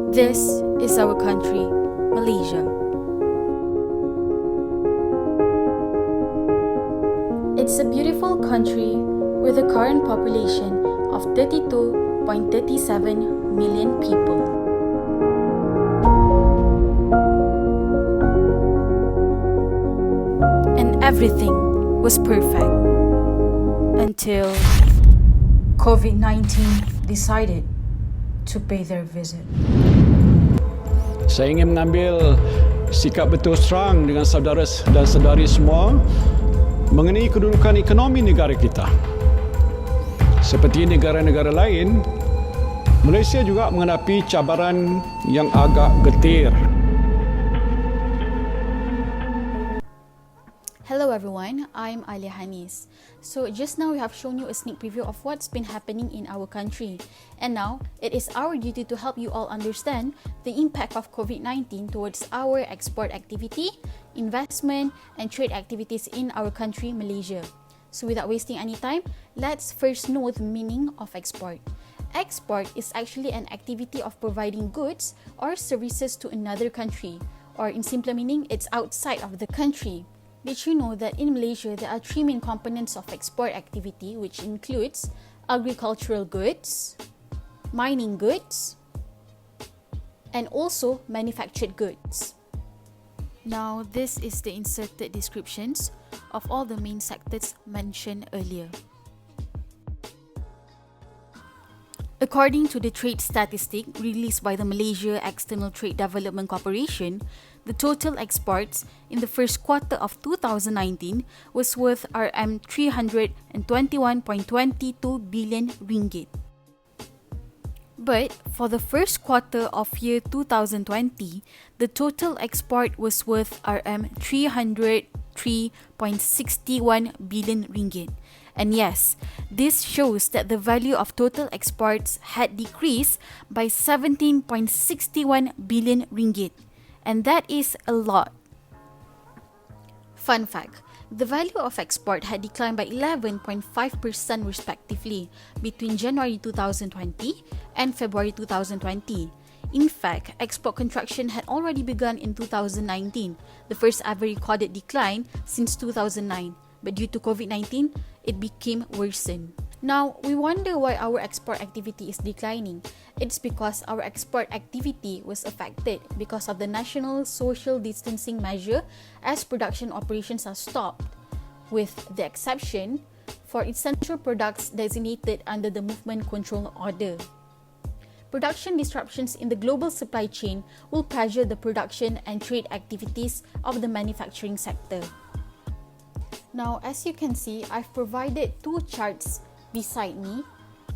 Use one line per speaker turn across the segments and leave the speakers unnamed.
This is our country, Malaysia. It's a beautiful country with a current population of 32.37 million people. And everything was perfect until COVID-19 decided to pay their visit.
Saya ingin mengambil sikap berterus terang dengan saudara dan saudari semua mengenai kedudukan ekonomi negara kita. Seperti negara-negara lain, Malaysia juga menghadapi cabaran yang agak getir.
Hello everyone, I'm Aliya Hanis. So just now we have shown you a sneak preview of what's been happening in our country. And now, it is our duty to help you all understand the impact of COVID-19 towards our export activity, investment and trade activities in our country, Malaysia. So without wasting any time, let's first know the meaning of export. Export is actually an activity of providing goods or services to another country, or in simpler meaning, it's outside of the country. Did you know that in Malaysia, there are three main components of export activity, which includes agricultural goods, mining goods, and also manufactured goods. Now, this is the inserted descriptions of all the main sectors mentioned earlier. According to the trade statistic released by the Malaysia External Trade Development Corporation, the total exports in the first quarter of 2019 was worth RM 321.22 billion ringgit. But for the first quarter of year 2020, the total export was worth RM 303.61 billion ringgit. And yes, this shows that the value of total exports had decreased by 17.61 billion ringgit. And that is a lot. Fun fact, the value of export had declined by 11.5% respectively between January 2020 and February 2020. In fact, export contraction had already begun in 2019, the first ever recorded decline since 2009. But due to COVID-19, it became worsened. Now, we wonder why our export activity is declining. It's because our export activity was affected because of the national social distancing measure as production operations are stopped, with the exception for essential products designated under the Movement Control Order. Production disruptions in the global supply chain will pressure the production and trade activities of the manufacturing sector. Now, as you can see, I've provided two charts beside me,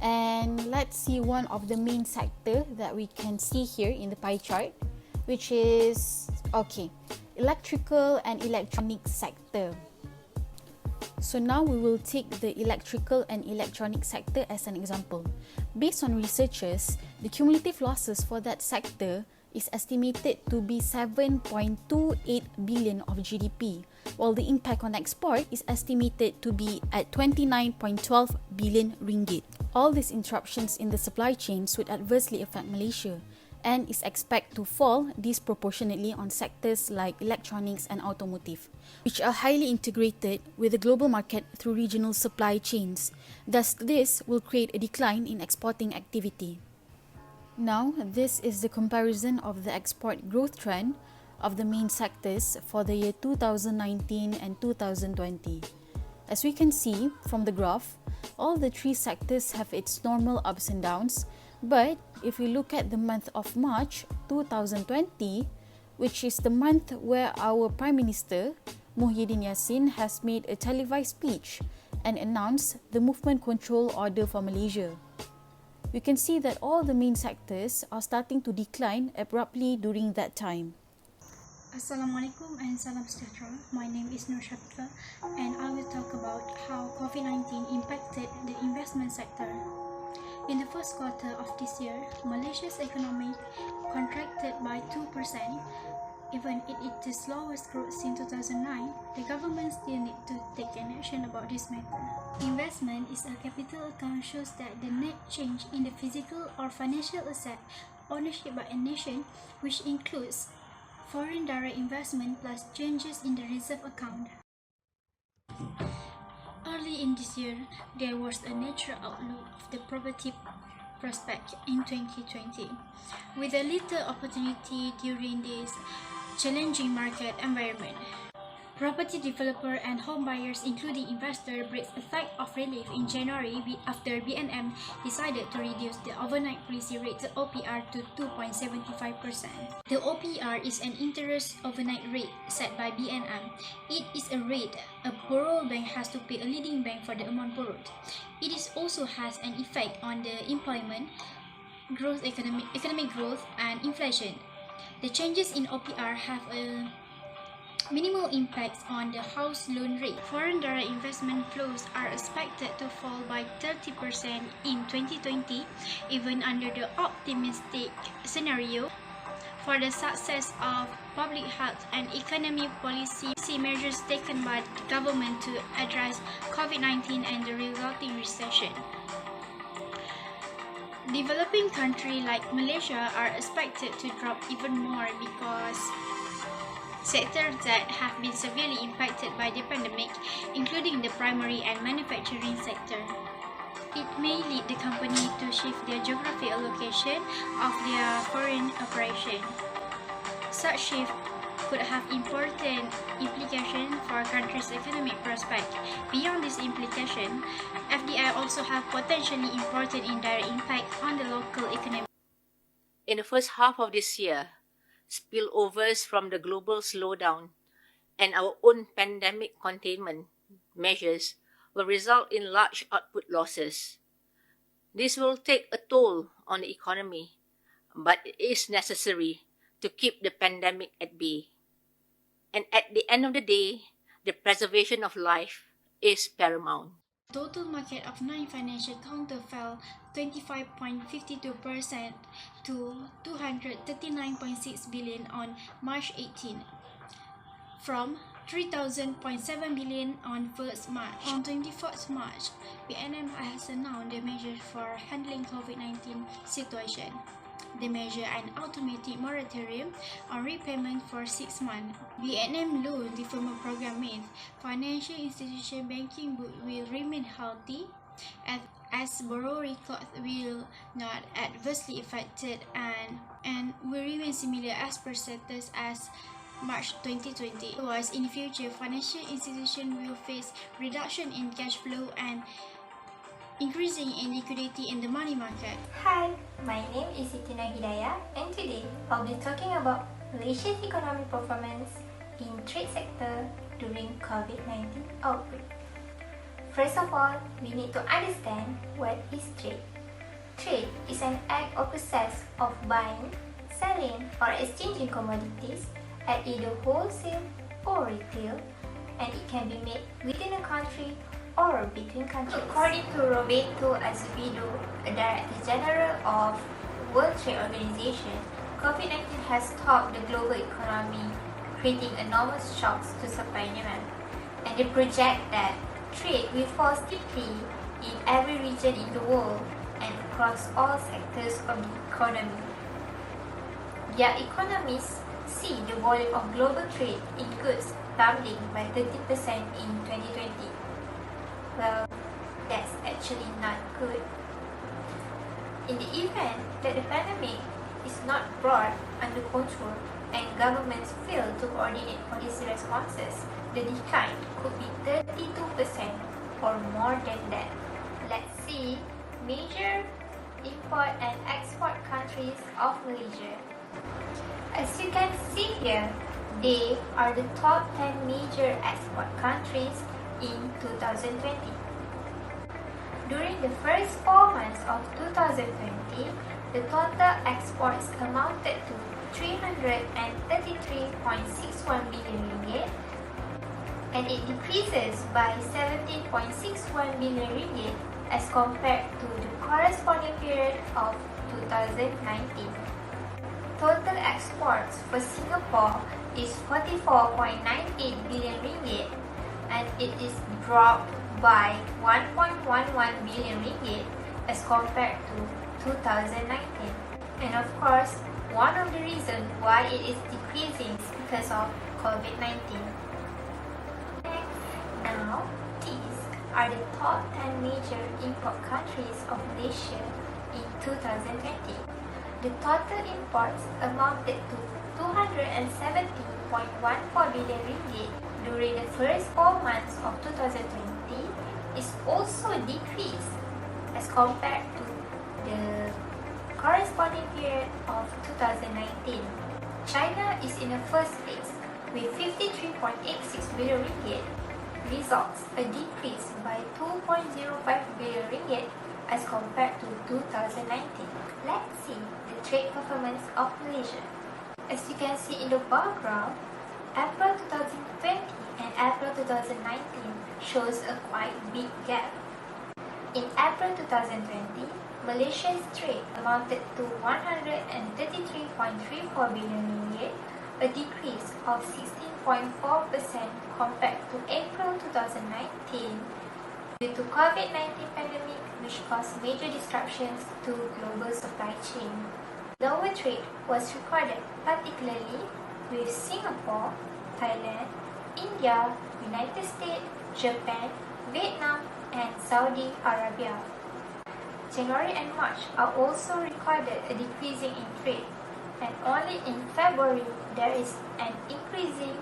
and let's see one of the main sector that we can see here in the pie chart, which is electrical and electronic sector. So now we will take the electrical and electronic sector as an example. Based on researchers, the cumulative losses for that sector is estimated to be 7.28 billion of GDP, while the impact on export is estimated to be at 29.12 billion ringgit. All these interruptions in the supply chains would adversely affect Malaysia and is expected to fall disproportionately on sectors like electronics and automotive, which are highly integrated with the global market through regional supply chains. Thus, this will create a decline in exporting activity. Now, this is the comparison of the export growth trend of the main sectors for the year 2019 and 2020. As we can see from the graph, all the three sectors have its normal ups and downs, but if we look at the month of March 2020, which is the month where our Prime Minister, Mohd has made a televised speech and announced the Movement Control Order for Malaysia. We can see that all the main sectors are starting to decline abruptly during that time.
Assalamualaikum and salam sejahtera. My name is Nurshafika and I will talk about how COVID-19 impacted the investment sector. In the first quarter of this year, Malaysia's economy contracted by 2%. Even if it is the slowest growth since 2009, the government still need to take an action about this matter. Investment is a capital account shows that the net change in the physical or financial asset ownership by a nation, which includes foreign direct investment plus changes in the reserve account. Early in this year, there was a natural outlook of the property prospect in 2020, with a little opportunity during this challenging market environment. Property developer and home buyers, including investors, breathed a sigh of relief in January after BNM decided to reduce the overnight policy rate OPR to 2.75%. The OPR is an interest overnight rate set by BNM. It is a rate a borrower bank has to pay a leading bank for the amount borrowed. It also has an effect on the employment, growth, economic growth, and inflation. The changes in OPR have a minimal impacts on the house loan rate. Foreign direct investment flows are expected to fall by 30% in 2020, even under the optimistic scenario. For the success of public health and economic policy measures taken by the government to address COVID-19 and the resulting recession. Developing countries like Malaysia are expected to drop even more because sectors that have been severely impacted by the pandemic, including the primary and manufacturing sector. It may lead the company to shift their geographic allocation of their foreign operation. Such shift could have important implications for a country's economic prospect. Beyond this implication, FDI also have potentially important indirect impact on the local economy.
In the first half of this year, spillovers from the global slowdown and our own pandemic containment measures will result in large output losses. This will take a toll on the economy, but it is necessary to keep the pandemic at bay. And at the end of the day, the preservation of life is paramount.
Total market of non-financial counter fell 25.52% to 239.6 billion on March 18, from 3,000.7 billion on 1st March. On 24th March, BNM has announced the measures for handling COVID-19 situation. They measure an automatic moratorium on repayment for 6 months. BNM loan deferment program means financial institution banking will remain healthy as borrower records will not adversely affected and will remain similar as per status as March 2020. Otherwise, in the future, financial institutions will face reduction in cash flow and increasing in liquidity in the money market.
Hi, my name is Siti Nurhidayah, and today I'll be talking about Malaysia's economic performance in trade sector during COVID-19 outbreak. First of all, we need to understand what is trade. Trade is an act or process of buying, selling, or exchanging commodities at either wholesale or retail, and it can be made within a country or between countries. According to Roberto Azevedo, a Director General of World Trade Organization, COVID-19 has stopped the global economy, creating enormous shocks to supply and demand. And they project that trade will fall steeply in every region in the world and across all sectors of the economy. Their economists see the volume of global trade in goods tumbling by 30% in 2020. Well, that's actually not good. In the event that the pandemic is not brought under control and governments fail to coordinate policy responses, the decline could be 32% or more than that. Let's see major import and export countries of Malaysia. As you can see here, they are the top 10 major export countries in 2020. During the first 4 months of 2020, the total exports amounted to 333.61 billion ringgit, and it decreases by 17.61 billion ringgit as compared to the corresponding period of 2019. Total exports for Singapore is 44.98 billion ringgit, and it is dropped by 1.11 billion ringgit as compared to 2019. And of course, one of the reasons why it is decreasing is because of COVID-19. Now, these are the top 10 major import countries of Malaysia in 2020. The total imports amounted to 270.14 billion ringgit during the first 4 months of 2020 is also decreased as compared to the corresponding period of 2019. China is in the first place with 53.86 billion ringgit, results a decrease by 2.05 billion ringgit as compared to 2019. Let's see the trade performance of Malaysia. As you can see in the bar graph, April 2020 and April 2019 shows a quite big gap. In April 2020, Malaysia's trade amounted to 133.34 billion ringgit, a decrease of 16.4% compared to April 2019 due to COVID-19 pandemic, which caused major disruptions to global supply chain. Lower trade was recorded particularly with Singapore, Thailand, India, United States, Japan, Vietnam, and Saudi Arabia. January and March are also recorded a decreasing in trade, and only in February there is an increasing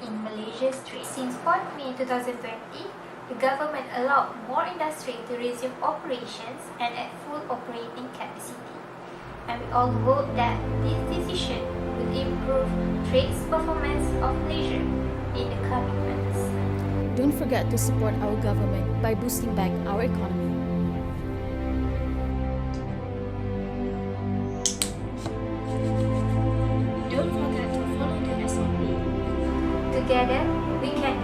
in Malaysia's trade. Since 4 May 2020, the government allowed more industry to resume operations and at full operating capacity. And we all hope that this decision will improve trade's performance of Malaysia in the coming months.
Don't forget to support our government by boosting back our economy.
Don't forget to follow the SOP.
Together, we can